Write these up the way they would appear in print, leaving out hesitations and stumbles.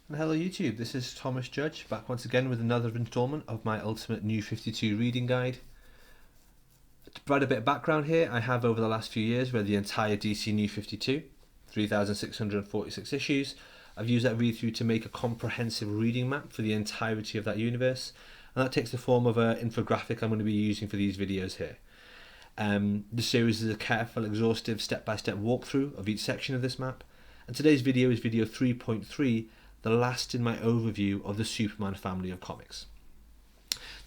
And hello YouTube, this is Thomas Judge, back once again with another instalment of my Ultimate New 52 reading guide. To provide a bit of background here, I have over the last few years read the entire DC New 52, 3,646 issues. I've used that read through to make a comprehensive reading map for the entirety of that universe, and that takes the form of an infographic I'm going to be using for these videos here. The series is a careful, exhaustive, step-by-step walkthrough of each section of this map, and today's video is video 3.3, the last in my overview of the Superman family of comics.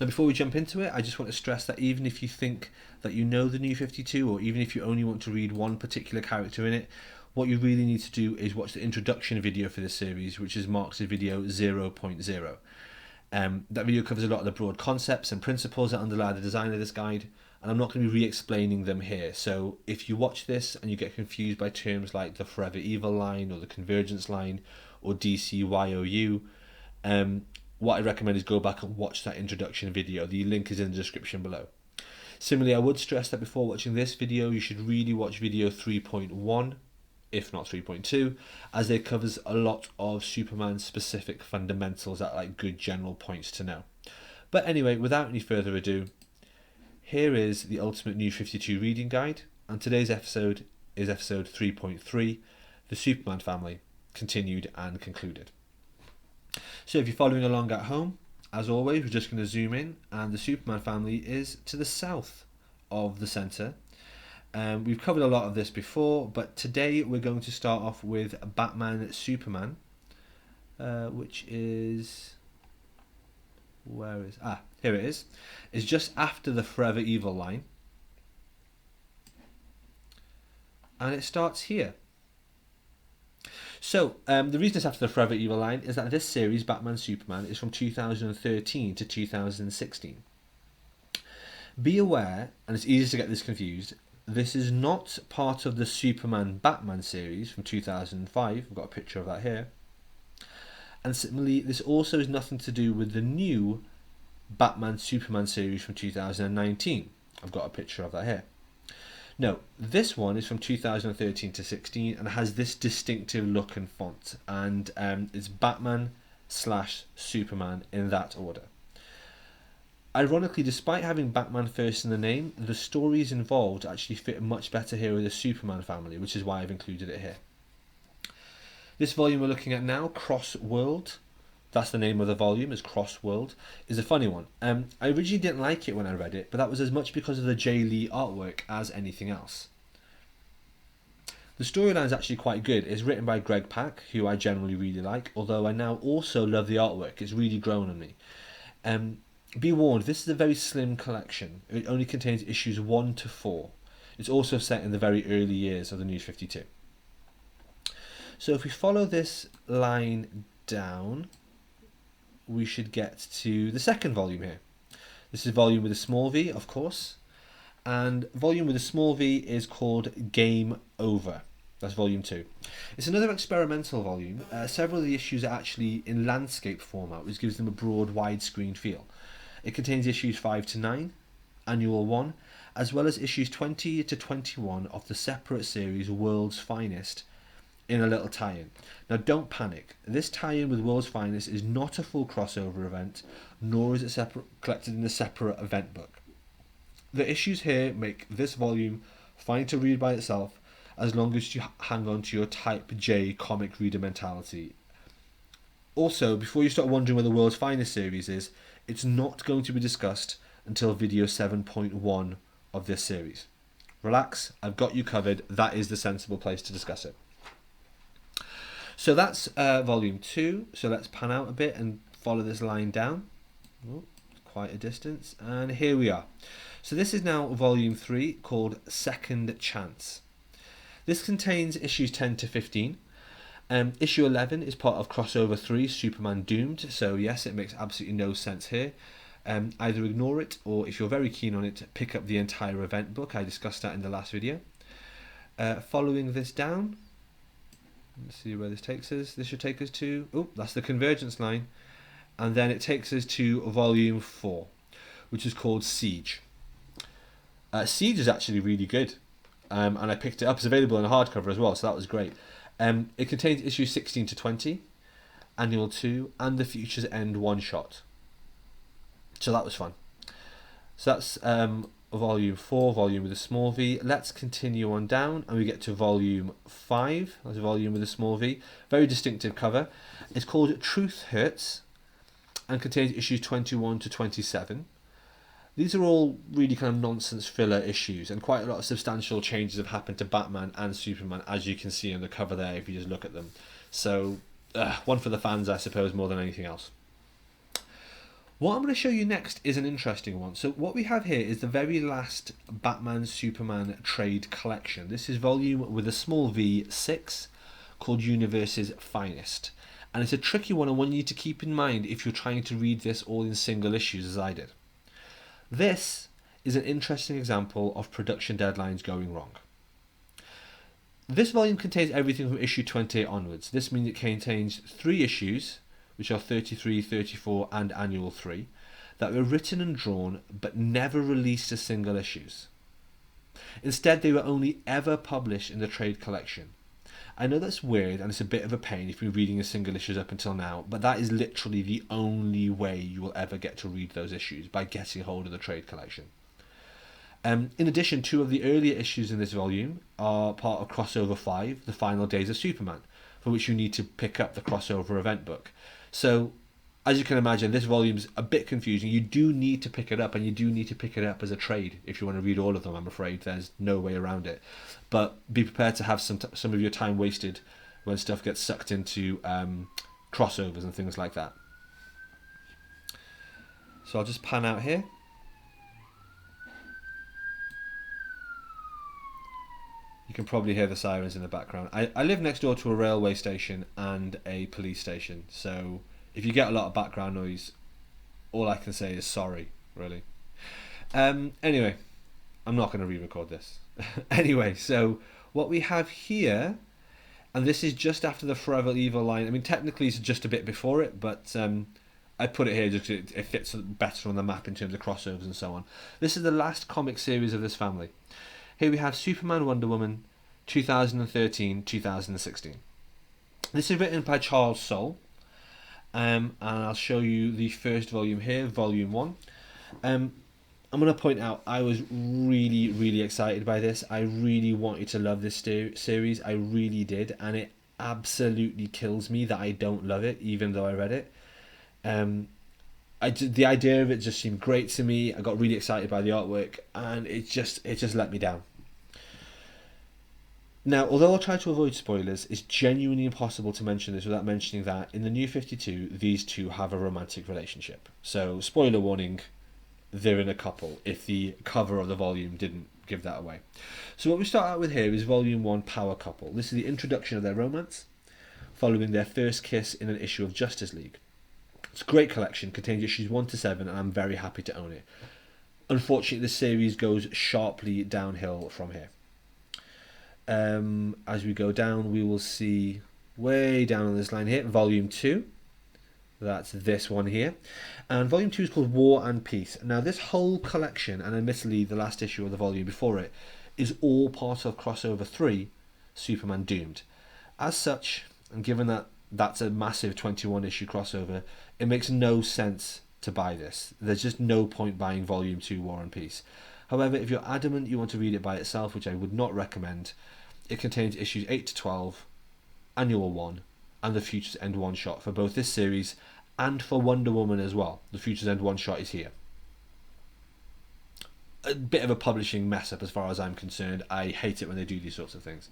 Now before we jump into it, I just want to stress that even if you think that you know the New 52, or even if you only want to read one particular character in it, what you really need to do is watch the introduction video for this series, which is marked as video 0.0. That video covers a lot of the broad concepts and principles that underlie the design of this guide, and I'm not going to be re-explaining them here. So if you watch this and you get confused by terms like the Forever Evil line or the Convergence line or DCYOU, what I recommend is go back and watch that introduction video. The link is in the description below. Similarly, I would stress that before watching this video, you should really watch video 3.1, if not 3.2, as it covers a lot of Superman specific fundamentals that are like good general points to know. But anyway, without any further ado, here is the Ultimate New 52 reading guide, and today's episode is episode 3.3, The Superman Family, continued and concluded. So if you're following along at home, as always, we're just going to zoom in, and the Superman family is to the south of the centre. We've covered a lot of this before, but today we're going to start off with Batman Superman, which is... here it is. It's just after the Forever Evil line, and it starts here. So, the reason it's after the Forever Evil line is that this series, Batman Superman, is from 2013 to 2016. Be aware, and it's easy to get this confused, this is not part of the Superman Batman series from 2005. We've got a picture of that here. And similarly, this also has nothing to do with the new Batman Superman series from 2019. I've got a picture of that here. No, this one is from 2013 to 16 and has this distinctive look and font, and it's Batman/Superman in that order. Ironically, despite having Batman first in the name, the stories involved actually fit much better here with the Superman family, which is why I've included it here. This volume we're looking at now, Cross World, that's the name of the volume, is Cross World, is a funny one. I originally didn't like it when I read it, but that was as much because of the Jay Lee artwork as anything else. The storyline is actually quite good. It's written by Greg Pak, who I generally really like, although I now also love the artwork. It's really grown on me. Be warned, this is a very slim collection. It only contains issues 1 to 4. It's also set in the very early years of the New 52. So if we follow this line down, we should get to the second volume here. This is volume with a small v, of course, and volume with a small v is called Game Over. That's volume 2. It's another experimental volume. Several of the issues are actually in landscape format, which gives them a broad widescreen feel. It contains issues 5 to 9, Annual 1, as well as issues 20 to 21 of the separate series World's Finest, in a little tie-in. Now don't panic, this tie-in with World's Finest is not a full crossover event, nor is it collected in a separate event book. The issues here make this volume fine to read by itself, as long as you hang on to your Type J comic reader mentality. Also, before you start wondering where the World's Finest series is, it's not going to be discussed until video 7.1 of this series. Relax, I've got you covered, that is the sensible place to discuss it. So that's volume 2, so let's pan out a bit and follow this line down. Oh, quite a distance, and here we are. So this is now volume 3, called Second Chance. This contains issues 10 to 15. Issue 11 is part of crossover 3, Superman Doomed, so yes, it makes absolutely no sense here. Either ignore it, or if you're very keen on it, pick up the entire event book. I discussed that in the last video. Following this down, let's see where this takes us. This should take us to, oh, that's the Convergence line. And then it takes us to volume 4, which is called Siege. Siege is actually really good. And I picked it up. It's available in a hardcover as well, so that was great. It contains issues 16 to 20. Annual 2, and the Future's End one-shot. So that was fun. So that's volume 4, volume with a small v. Let's continue on down and we get to volume 5. That's a volume with a small v. Very distinctive cover. It's called Truth Hurts and contains issues 21 to 27. These are all really kind of nonsense filler issues, and quite a lot of substantial changes have happened to Batman and Superman, as you can see on the cover there if you just look at them. So one for the fans, I suppose, more than anything else. What I'm going to show you next is an interesting one. So what we have here is the very last Batman Superman trade collection. This is volume with a small v 6 called Universe's Finest. And it's a tricky one and one you need to keep in mind if you're trying to read this all in single issues as I did. This is an interesting example of production deadlines going wrong. This volume contains everything from issue 28 onwards. This means it contains 3 issues, which are 33, 34 and Annual 3, that were written and drawn but never released as single issues. Instead, they were only ever published in the trade collection. I know that's weird and it's a bit of a pain if you've been reading the single issues up until now, but that is literally the only way you will ever get to read those issues, by getting hold of the trade collection. In addition, 2 of the earlier issues in this volume are part of Crossover 5, The Final Days of Superman, for which you need to pick up the crossover event book. So, as you can imagine, this volume's a bit confusing. You do need to pick it up, and you do need to pick it up as a trade if you want to read all of them, I'm afraid. There's no way around it. But be prepared to have some of your time wasted when stuff gets sucked into crossovers and things like that. So I'll just pan out here. You can probably hear the sirens in the background. I live next door to a railway station and a police station, so if you get a lot of background noise, all I can say is sorry, really. Anyway, I'm not going to re-record this. Anyway, so what we have here, and this is just after the Forever Evil line. I mean, technically it's just a bit before it, but I put it here just so it fits better on the map in terms of crossovers and so on. This is the last comic series of this family. Here we have Superman, Wonder Woman, 2013-2016. This is written by Charles Soule, and I'll show you the first volume here, volume 1. I'm going to point out I was really excited by this. I really wanted to love this series. I really did, and it absolutely kills me that I don't love it, even though I read it. The idea of it just seemed great to me. I got really excited by the artwork, and it just let me down. Now, although I'll try to avoid spoilers, it's genuinely impossible to mention this without mentioning that in the New 52, these two have a romantic relationship. So, spoiler warning, they're in a couple, if the cover of the volume didn't give that away. So what we start out with here is Volume 1, Power Couple. This is the introduction of their romance, following their first kiss in an issue of Justice League. It's a great collection, contains issues 1 to 7, and I'm very happy to own it. Unfortunately, this series goes sharply downhill from here. As we go down, we will see way down on this line here, Volume 2. That's this one here. And Volume 2 is called War and Peace. Now, this whole collection, and admittedly the last issue of the volume before it, is all part of Crossover 3, Superman Doomed. As such, and given that that's a massive 21-issue crossover, it makes no sense to buy this. There's just no point buying Volume 2, War and Peace. However, if you're adamant you want to read it by itself, which I would not recommend, it contains issues 8 to 12, Annual 1, and the Future's End one-shot for both this series and for Wonder Woman as well. The Future's End one-shot is here. A bit of a publishing mess up as far as I'm concerned. I hate it when they do these sorts of things.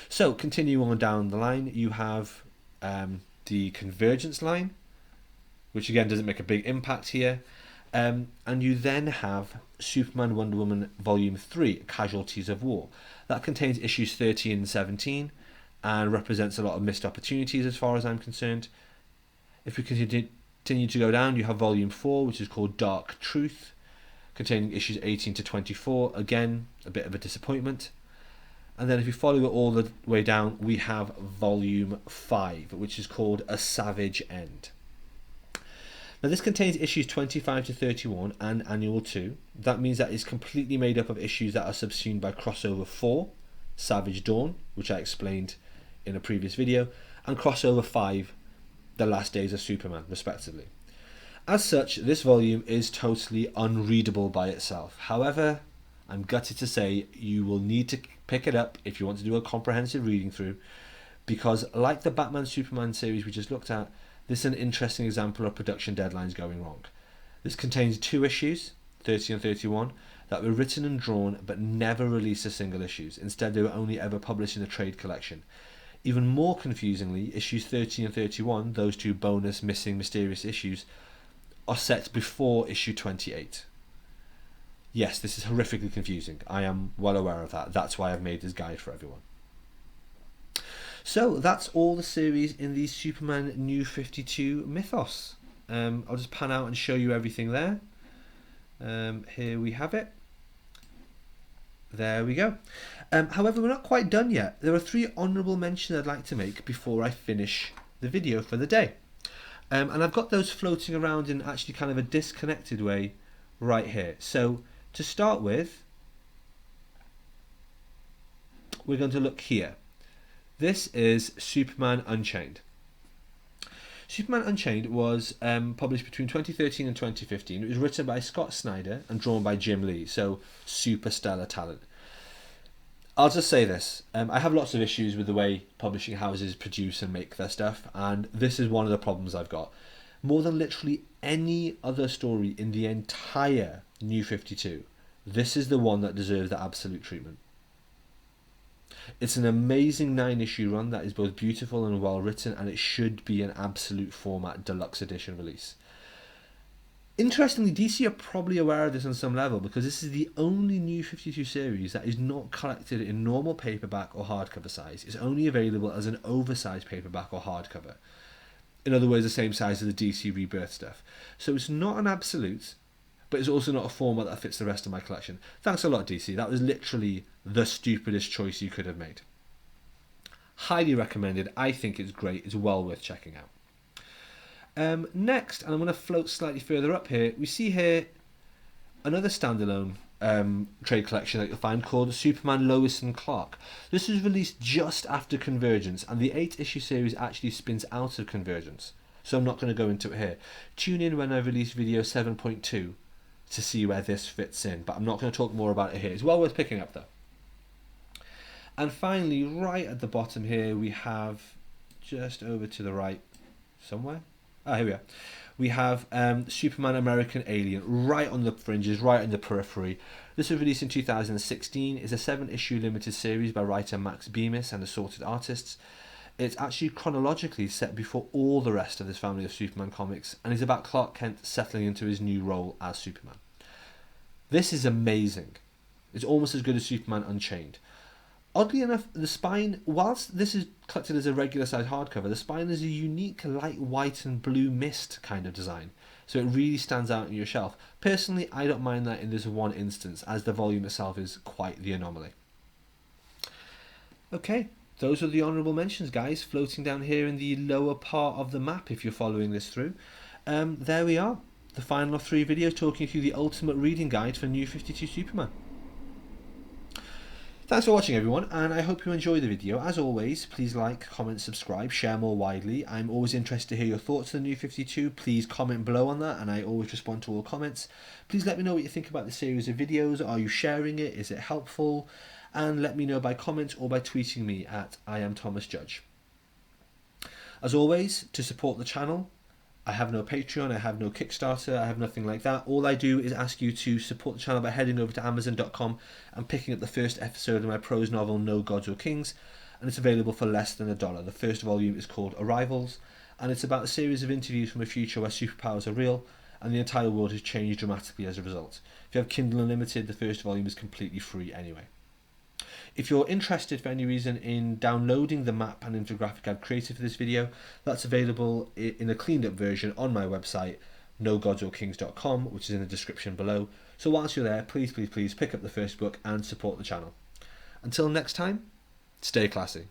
So, continuing on down the line, you have the Convergence line, which again doesn't make a big impact here. And you then have Superman Wonder Woman Volume 3, Casualties of War. That contains issues 13 and 17 and represents a lot of missed opportunities as far as I'm concerned. If we continue to go down, you have Volume 4, which is called Dark Truth, containing issues 18 to 24. Again, a bit of a disappointment. And then if you follow it all the way down, we have Volume 5, which is called A Savage End. Now this contains issues 25 to 31 and Annual 2. That means that it's completely made up of issues that are subsumed by Crossover 4, Savage Dawn, which I explained in a previous video, and Crossover 5, The Last Days of Superman, respectively. As such, this volume is totally unreadable by itself. However, I'm gutted to say you will need to pick it up if you want to do a comprehensive reading through, because like the Batman Superman series we just looked at, this is an interesting example of production deadlines going wrong. This contains 2 issues, 30 and 31, that were written and drawn but never released as single issues. Instead, they were only ever published in a trade collection. Even more confusingly, issues 30 and 31, those 2 bonus missing mysterious issues, are set before issue 28. Yes, this is horrifically confusing. I am well aware of that. That's why I've made this guide for everyone. So that's all the series in the Superman New 52 mythos. I'll just pan out and show you everything there. Here we have it. There we go. However, we're not quite done yet. There are 3 honourable mentions I'd like to make before I finish the video for the day. And I've got those floating around in actually kind of a disconnected way right here. So to start with, we're going to look here. This is Superman Unchained. Superman Unchained was published between 2013 and 2015. It was written by Scott Snyder and drawn by Jim Lee, so super stellar talent. I'll just say this, I have lots of issues with the way publishing houses produce and make their stuff, and this is one of the problems I've got. More than literally any other story in the entire New 52, this is the one that deserves the absolute treatment. It's an amazing 9-issue run that is both beautiful and well written, and it should be an absolute format deluxe edition release. Interestingly, DC are probably aware of this on some level, because this is the only New 52 series that is not collected in normal paperback or hardcover size. It's only available as an oversized paperback or hardcover. In other words, the same size as the DC Rebirth stuff. So it's not an absolute, but it's also not a format that fits the rest of my collection. Thanks a lot, DC. That was literally the stupidest choice you could have made. Highly recommended. I think it's great. It's well worth checking out. Next, and I'm going to float slightly further up here, we see here another standalone trade collection that you'll find called Superman Lois and Clark. This was released just after Convergence, and the 8-issue series actually spins out of Convergence, so I'm not going to go into it here. Tune in when I release video 7.2 to see where this fits in, but I'm not going to talk more about it here. It's well worth picking up though. And finally, right at the bottom here, we have, just over to the right somewhere, here we are. We have Superman American Alien, right on the fringes, right on the periphery. This was released in 2016. It's a 7-issue limited series by writer Max Bemis and assorted artists. It's actually chronologically set before all the rest of this family of Superman comics, and is about Clark Kent settling into his new role as Superman. This is amazing. It's almost as good as Superman Unchained. Oddly enough, the spine, whilst this is collected as a regular size hardcover, the spine is a unique light white and blue mist kind of design, so it really stands out on your shelf. Personally, I don't mind that in this one instance, as the volume itself is quite the anomaly. Okay, those are the honourable mentions, guys, floating down here in the lower part of the map if you're following this through. There we are, the final of 3 videos talking through the ultimate reading guide for New 52 Superman. Thanks for watching, everyone, and I hope you enjoyed the video. As always, please like, comment, subscribe, share more widely. I'm always interested to hear your thoughts on the New 52. Please comment below on that, and I always respond to all comments. Please let me know what you think about the series of videos. Are you sharing it? Is it helpful? And let me know by comment or by tweeting me at IamThomasJudge. As always, to support the channel, I have no Patreon, I have no Kickstarter, I have nothing like that. All I do is ask you to support the channel by heading over to Amazon.com and picking up the first episode of my prose novel, No Gods or Kings, and it's available for less than $1. The first volume is called Arrivals, and it's about a series of interviews from a future where superpowers are real, and the entire world has changed dramatically as a result. If you have Kindle Unlimited, the first volume is completely free anyway. If you're interested for any reason in downloading the map and infographic I've created for this video, that's available in a cleaned up version on my website, nogodsorkings.com, which is in the description below. So whilst you're there, please pick up the first book and support the channel. Until next time, stay classy.